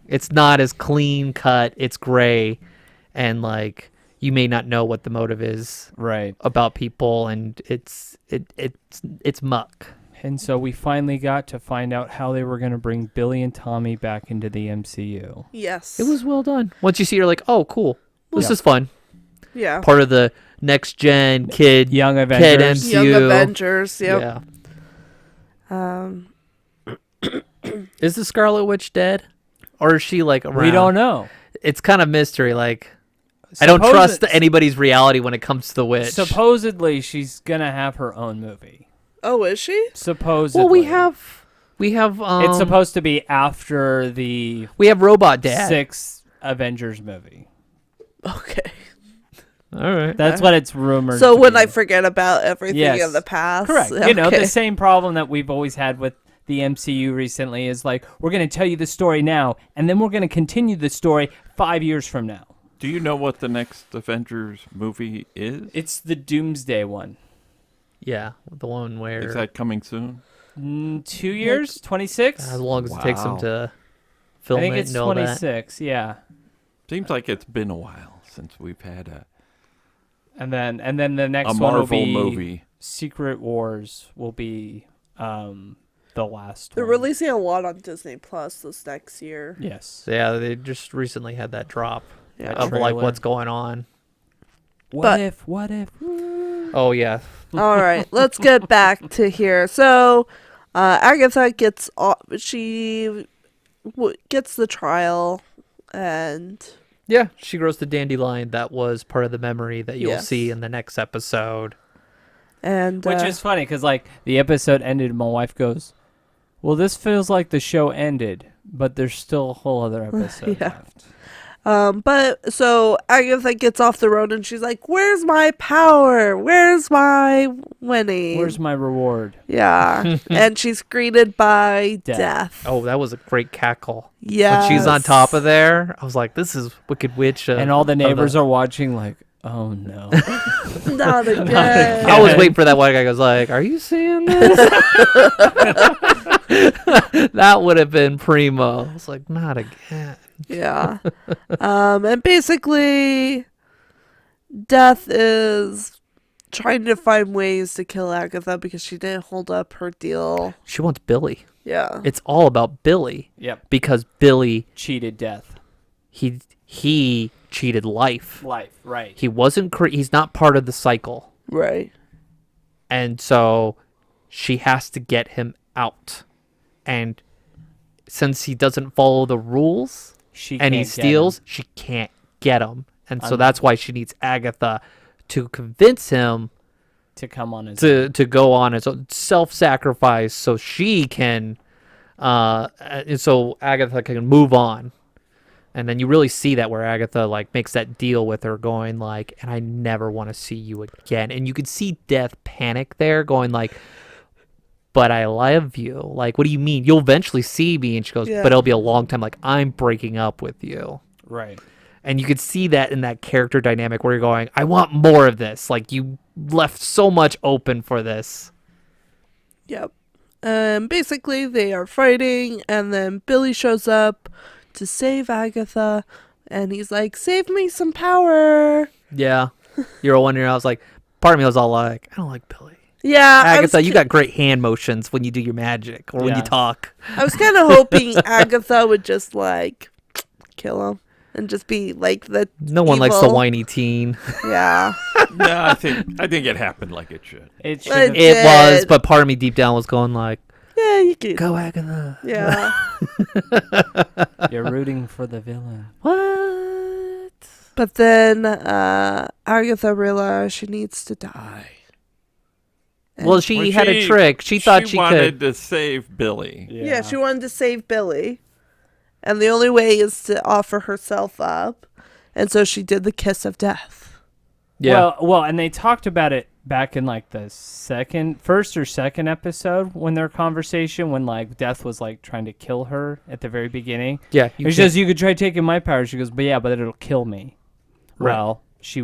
It's not as clean cut. It's gray. And like, you may not know what the motive is Right. about people. And it's muck. And so we finally got to find out how they were going to bring Billy and Tommy back into the MCU. Yes. It was well done. Once you see, you're like, oh, cool. This Yeah. is fun. Yeah. Part of the next gen kid, Young kid Avengers. MCU. Young Avengers. Yep. Yeah. Is the Scarlet Witch dead, or is she like around? We don't know. It's kind of mystery. Like, I don't trust anybody's reality when it comes to the witch. Supposedly, she's gonna have her own movie. Oh, is she? Supposedly. Well, we have. It's supposed to be after the We have Robot Dad. 6th Avengers movie. Okay. All right. That's what it's rumored. So to when be. I forget about everything Yes. in the past. Correct. Okay. You know, the same problem that we've always had with the MCU recently is like, we're going to tell you the story now, and then we're going to continue the story 5 years from now. Do you know what the next Avengers movie is? It's the Doomsday one. Yeah, the one where Is that coming soon? 2 years? 26? as long as it takes them Wow. to I film think it it's and all that. 26, yeah. Seems like it's been a while since we've had a And then the next one will Marvel be movie. Secret Wars will be the last They're one. releasing a lot on Disney Plus this next year. Yes. So yeah, they just recently had that drop Yeah. of like trailer. what's going on. What But- if? Oh yeah, All right, let's get back to here. So, Agatha gets gets the trial, and yeah. She grows the dandelion that was part of the memory that you'll Yes. see in the next episode. Which is funny because like the episode ended, and my wife goes, "Well, this feels like the show ended, but there's still a whole other episode Yeah. left." but so Agatha gets off the road, and she's like, "Where's my power? Where's my winning? Where's my reward? Yeah?" And she's greeted by Death. death. Oh, that was a great cackle. Yeah. When she's on top of there, I was like, "This is Wicked Witch." And all the neighbors are watching, like, "Oh no!" Not again. I was waiting for that one guy goes like, "Are you seeing this?" That would have been primo. I was like, "Not again." Yeah. And basically, Death is trying to find ways to kill Agatha because she didn't hold up her deal. She wants Billy. Yeah. It's all about Billy Yep. because Billy Cheated death. he cheated life. Life. Right. He wasn't he's not part of the cycle. Right. And so she has to get him out. And since he doesn't follow the rules She and he can't get steals, him. she can't get him. And so that's why she needs Agatha to convince him to come on his to go on his own self-sacrifice so she can so Agatha can move on. And then you really see that where Agatha like makes that deal with her going like, and I never want to see you again. And you could see Death panic there going like, but I love you. Like, what do you mean? You'll eventually see me. And she goes, Yeah. but it'll be a long time. Like, I'm breaking up with you. Right. And you could see that in that character dynamic where you're going, I want more of this. Like, you left so much open for this. Yep. Basically, they are fighting, and then Billy shows up to save Agatha, and he's like, "Save me some power." Yeah. You're wondering, I was like, part of me was all like, I don't like Billy. Yeah, Agatha, you got great hand motions when you do your magic or when Yeah. you talk. I was kind of hoping Agatha would just like kill him and just be like the No one likes the evil- whiny teen. Yeah. No, I think it happened like it should. It should But- have. It was, Did. but part of me deep down was going like, Yeah, you could. go Agatha. Yeah. You're rooting for the villain. What? But then Agatha realized she needs to die. Well, she Well, had a trick. She thought she wanted could. to save Billy. Yeah, she wanted to save Billy. And the only way is to offer herself up. And so she did the kiss of death. Yeah. Well, and they talked about it back in like the first or second episode when their conversation when like Death was like trying to kill her at the very beginning. yeah. She says, "You could try taking my power." She goes, "But yeah, but it'll kill me." Right. Well, she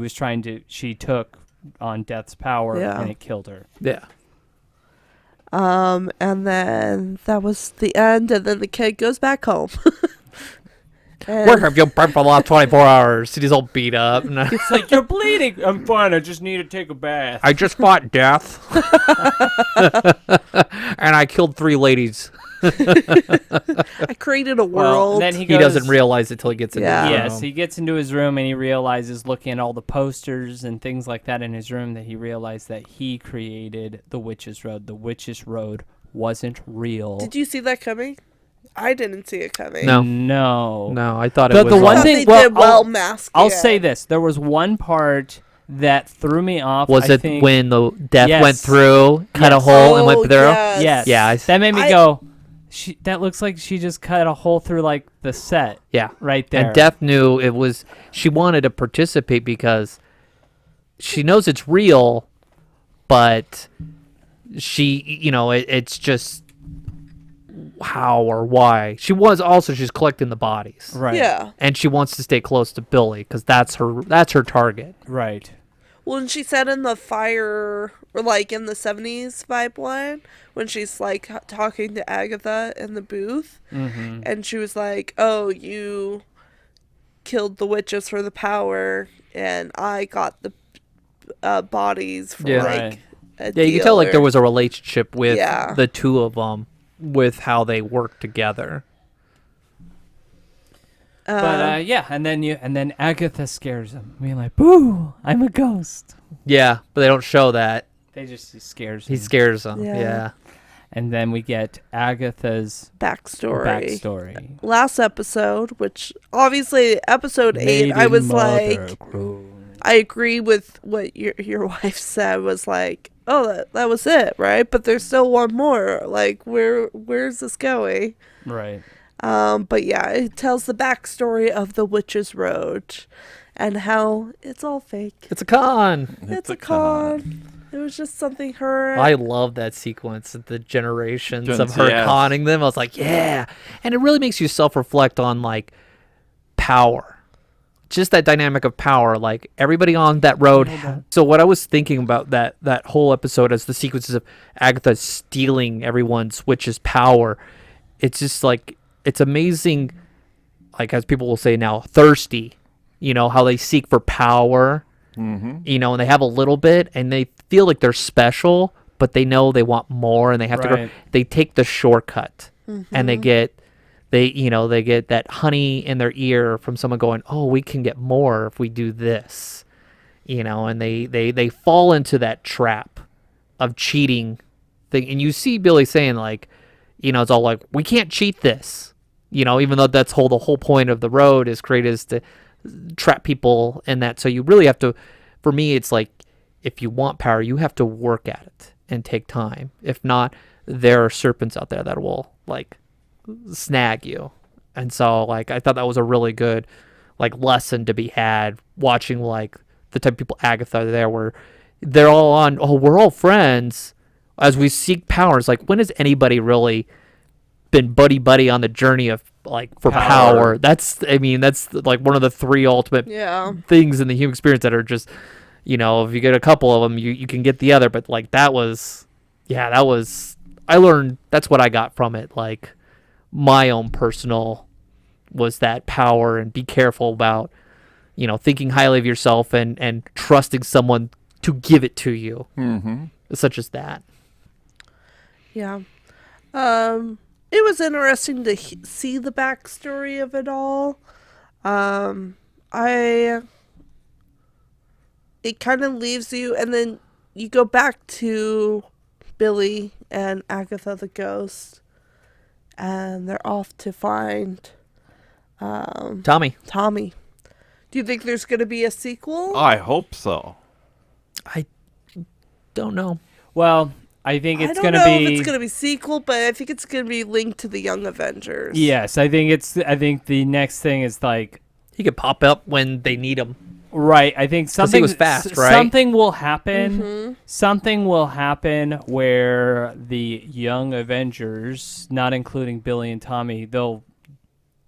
took on Death's power Yeah. and it killed her. Yeah. And then that was the end. And then the kid goes back home. And- Where have you been for the last 24 hours? He's all beat up. And It's like, "You're bleeding." "I'm fine. I just need to take a bath." I just fought death. And I killed 3 ladies. I created a Well, world. then he He goes, doesn't realize it till he gets into Yeah. the room. Yes, he gets into his room and he realizes, looking at all the posters and things like that in his room, that he realized that he created the Witch's Road. The Witch's Road wasn't real. Did you see that coming? I didn't see it coming. No. No. I thought The- it was the I one thought thing- they well, did well masking I'll it. say this: there was one part that threw me off. was I it think, when the death Yes. went through, cut a Yes. hole, and Oh, went through? yes. Yes. Yeah, that made me I- go. That looks like she just cut a hole through like the set Yeah. right there. And Death knew it was. She wanted to participate because she knows it's real, but it's just how or why. She's collecting the bodies, Right. Yeah. and she wants to stay close to Billy because that's her target. Right. Well, and she said in the fire, or like in the 70s vibe line, when she's like talking to Agatha in the booth, Mm-hmm. and she was like, "Oh, you killed the witches for the power, and I got the bodies for Yeah. like Right. a Yeah, you can tell like deal," there or- was a relationship with Yeah. the two of them, with how they work together. But yeah, and then Agatha scares him. Being like, "Boo! I'm a ghost." Yeah, but they don't show that. They just scares He him. scares them. Yeah. Yeah. And then we get Agatha's backstory. backstory. Last episode, which obviously episode 8, I was like, I agree with what your wife said, was like, oh, that was it, right? But there's still one more. Like, where's this going? Right. But yeah, it tells the backstory of the Witch's Road and how it's all fake. It's a con. It's a con. It was just something her. I love that sequence, the generations of Gens- her yes. conning them. I was like, yeah. And it really makes you self-reflect on, like, power. Just that dynamic of power. Like, everybody on that road. So what I was thinking about that whole episode as the sequences of Agatha stealing everyone's witch's power, it's just, like, it's amazing, like, as people will say now, thirsty. You know, how they seek for power. You know, and they have a little bit and they feel like they're special, but they know they want more and they have to go. Right. They take the shortcut and they get that honey in their ear from someone going, "Oh, we can get more if we do this." You know, and they fall into that trap of cheating thing. And you see Billy saying, like, you know, it's all like, "We can't cheat this." You know, even though the whole point of the road is created is to trap people in that. So you really have to, for me, it's like, if you want power, you have to work at it and take time. If not, there are serpents out there that will, like, snag you. And so, like, I thought that was a really good, like, lesson to be had watching, like, the type of people Agatha there, where they're all on, oh, we're all friends as we seek power. It's like, when has anybody really been buddy on the journey of, like, for power? That's like one of the three ultimate Yeah. things in the human experience that are just, you know, if you get a couple of them, you can get the other. But, like, I learned, that's what I got from it. Like, my own personal was that power, and be careful about, you know, thinking highly of yourself and trusting someone to give it to you, such as that. Yeah. It was interesting to see the backstory of it all. It kind of leaves you, and then you go back to Billy and Agatha the ghost, and they're off to find Tommy. Tommy. Do you think there's going to be a sequel? I hope so. I don't know. Well, I think it's I going don't to know be. if it's going to be sequel, but I think it's going to be linked to the Young Avengers. Yes, I think the next thing is like. He could pop up when they need him. Right, I think something was fast, right? Something will happen. Something will happen where the Young Avengers, not including Billy and Tommy, they'll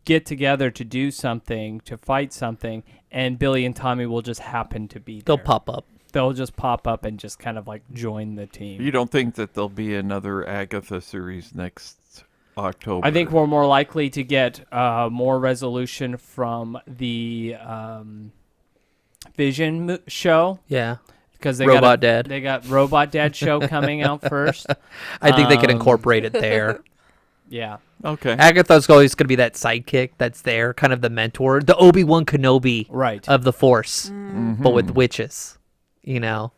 get together to do something, to fight something, and Billy and Tommy will just happen to be there. They'll pop up. They'll just pop up and just kind of like join the team. You don't think that there'll be another Agatha series next October? I think we're more likely to get more resolution from the Vision show, Yeah. because they Robot Dad. They got Robot Dad show coming out first. I think they could incorporate it there. Yeah. Okay. Agatha's always going to be that sidekick that's there, kind of the mentor, the Obi-Wan Kenobi Right. of the Force, Mm-hmm. but with witches, you know.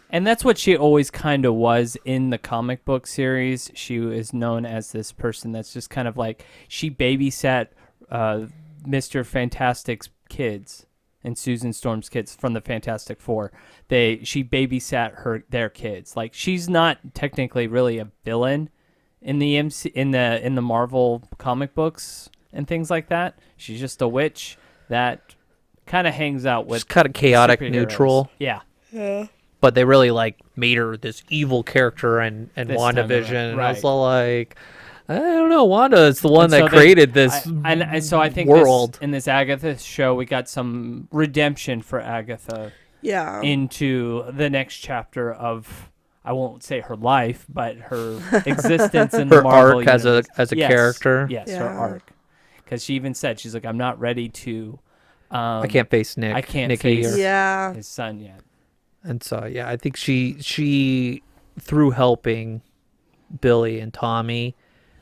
And that's what she always kind of was in the comic book series. She is known as this person that's just kind of like, she babysat Mr. Fantastic's kids and Susan Storm's kids from the Fantastic Four. She babysat their kids. Like, she's not technically really a villain in the in the Marvel comic books and things like that. She's just a witch that kind of hangs out with Just kind of chaotic, superheroes. neutral. Yeah. Yeah. But they really like made her this evil character and This time WandaVision. around, And I was right. all like, I don't know, Wanda is the one And that so created this and so I think world. in this Agatha show, we got some redemption for Agatha Yeah. into the next chapter of, I won't say her life, but her existence in Her the Marvel arc as a universe. as a character. Yes, her Yeah. arc. Because she even said, she's like, I'm not ready to. I can't face Nick. I can't Nikki face- or- Yeah. his son yet. And so yeah, I think she through helping Billy and Tommy,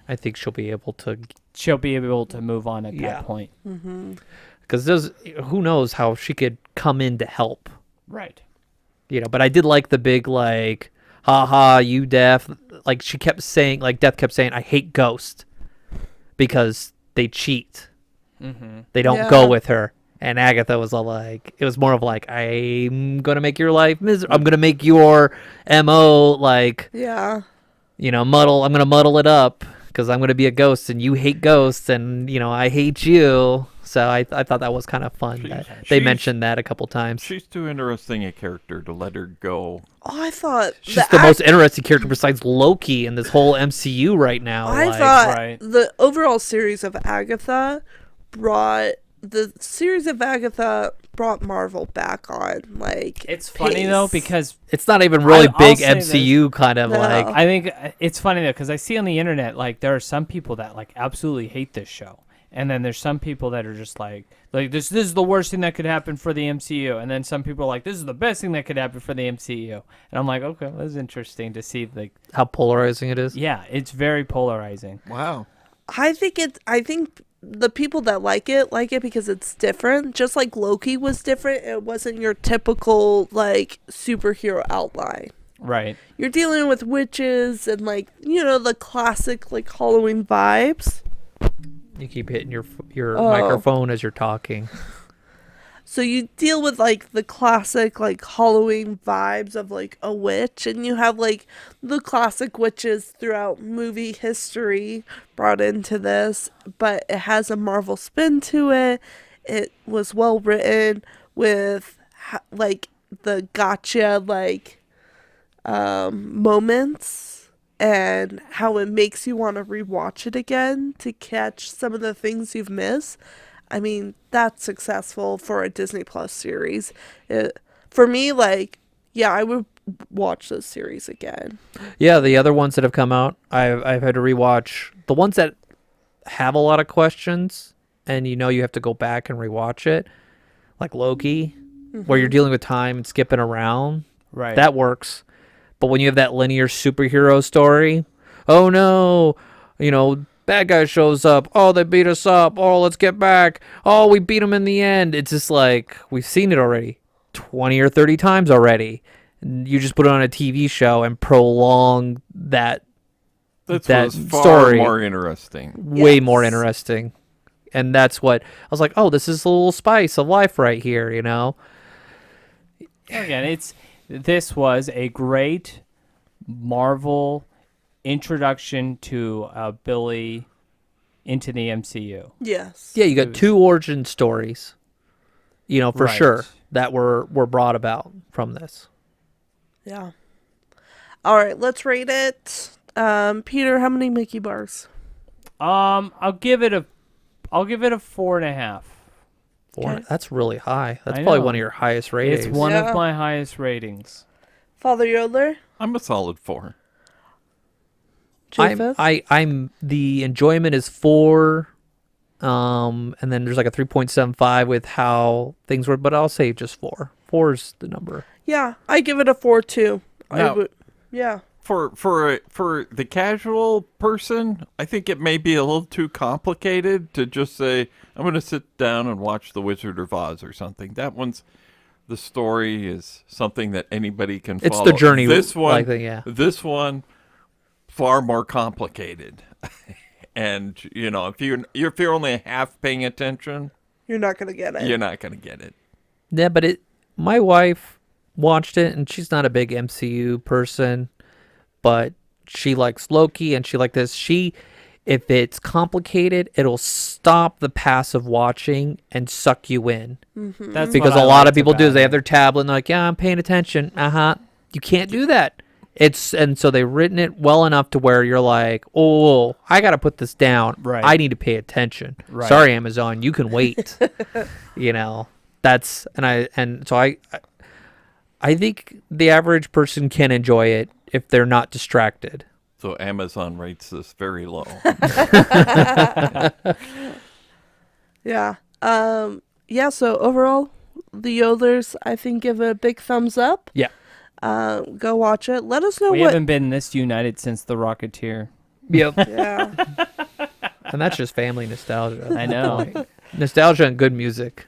I think she'll be able to, She'll be able to move on at Yeah. that point. because there's who knows how she could come in to help, Right. you know. But I did like the big like, haha, you deaf. Like she kept saying, like Death kept saying, I hate Ghost because they cheat. Mm-hmm. They don't Yeah. go with her. And Agatha was all like, it was more of like, I'm gonna make your life miserable. I'm gonna make your MO like, Yeah. you know, muddle. I'm gonna muddle it up because I'm gonna be a ghost, and you hate ghosts, and you know I hate you. So I thought that was kind of fun. That they she's- mentioned that a couple times. She's too interesting a character to let her go. Oh, I thought She's the most interesting character besides Loki in this whole MCU right now. I like, thought right. the overall series of Agatha brought Marvel back on. Like, It's funny though, pace. because it's not even really I'll big say MCU kind of No. like. I think it's funny though, because I see on the internet, like, there are some people that like absolutely hate this show, and then there's some people that are just like this is the worst thing that could happen for the MCU, and then some people are like, this is the best thing that could happen for the MCU, and I'm like, okay, well, that's interesting to see. Like, How polarizing it is. yeah, it's very polarizing. Wow. I think the people that like it because it's different. Just like Loki was different. It wasn't your typical like superhero outline. Right. You're dealing with witches and like, you know, the classic like Halloween vibes. You keep hitting your Oh. microphone as you're talking. So you deal with like the classic like Halloween vibes of like a witch, and you have like the classic witches throughout movie history brought into this, but it has a Marvel spin to it. It was well written with like the gotcha like moments, and how it makes you want to rewatch it again to catch some of the things you've missed. I mean, that's successful for a Disney Plus series. For me, like, yeah, I would watch this series again. Yeah, the other ones that have come out, I've had to rewatch the ones that have a lot of questions, and you know you have to go back and rewatch it, like Loki, where you're dealing with time and skipping around. Right. That works. But when you have that linear superhero story, oh no, you know, bad guy shows up. Oh, they beat us up. Oh, let's get back. Oh, we beat them in the end. It's just like, we've seen it already 20 or 30 times already. You just put it on a TV show and prolong that That That was far story- more interesting. way Yes. more interesting. And that's what I was like, oh, this is a little spice of life right here, you know? Again, this was a great Marvel introduction to Billy into the MCU. Yes. Yeah, you got two origin stories, you know, for Right. sure, that were brought about from this. Yeah. All right, let's rate it. Peter, how many Mickey bars? I'll give it a 4.5. Okay. That's really high. That's I probably know. one of your highest ratings. It's one Yeah. of my highest ratings. Father Yodeler? I'm a solid 4. Japheth? I'm the enjoyment is 4, and then there's like a 3.75 with how things were, but I'll say just 4. 4 is the number. Yeah, I give it a 4 too. I Now- would. Yeah. for the casual person, I think it may be a little too complicated to just say, I'm going to sit down and watch The Wizard of Oz or something. That one's, the story is something that anybody can follow. It's the journey. This one, likely, yeah. this one, far more complicated. And, if you're only half paying attention, You're not gonna get it. you're not going to get it. Yeah, but my wife watched it, and she's not a big MCU person, but she likes Loki, and she liked this. If it's complicated, it'll stop the passive watching and suck you in. That's Because what a I lot of liked people do is about they it. have their tablet and they're like, yeah, I'm paying attention. You can't do that. And so they've written it well enough to where you're like, oh, I got to put this down. Right. I need to pay attention. Right. Sorry, Amazon, you can wait. So I think the average person can enjoy it if they're not distracted. So Amazon rates this very low. Yeah. So overall, the Yodelers, I think, give it a big thumbs up. Yeah. Go watch it. Let us know We what. haven't been this united since The Rocketeer. Yep. Yeah. And that's just family nostalgia. I know. Like, nostalgia and good music.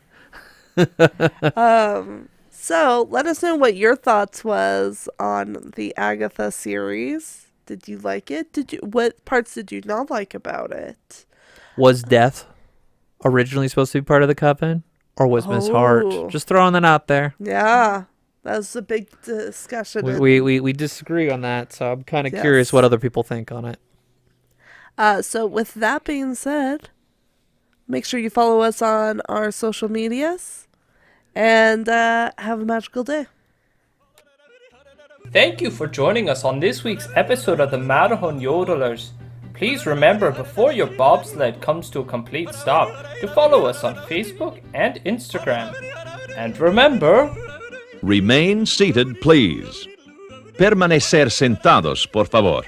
So let us know what your thoughts was on the Agatha series. Did you like it? What parts did you not like about it? Was death originally supposed to be part of the coven? Or was Miss Oh. Hart? Just throwing that out there. Yeah, that was a big discussion. We disagree on that, so I'm kind of Yes. curious what other people think on it. So with that being said, make sure you follow us on our social medias and have a magical day. Thank you for joining us on this week's episode of the Matterhorn Yodelers. Please remember, before your bobsled comes to a complete stop, to follow us on Facebook and Instagram. And remember, Remain seated, please. Permanecer sentados, por favor.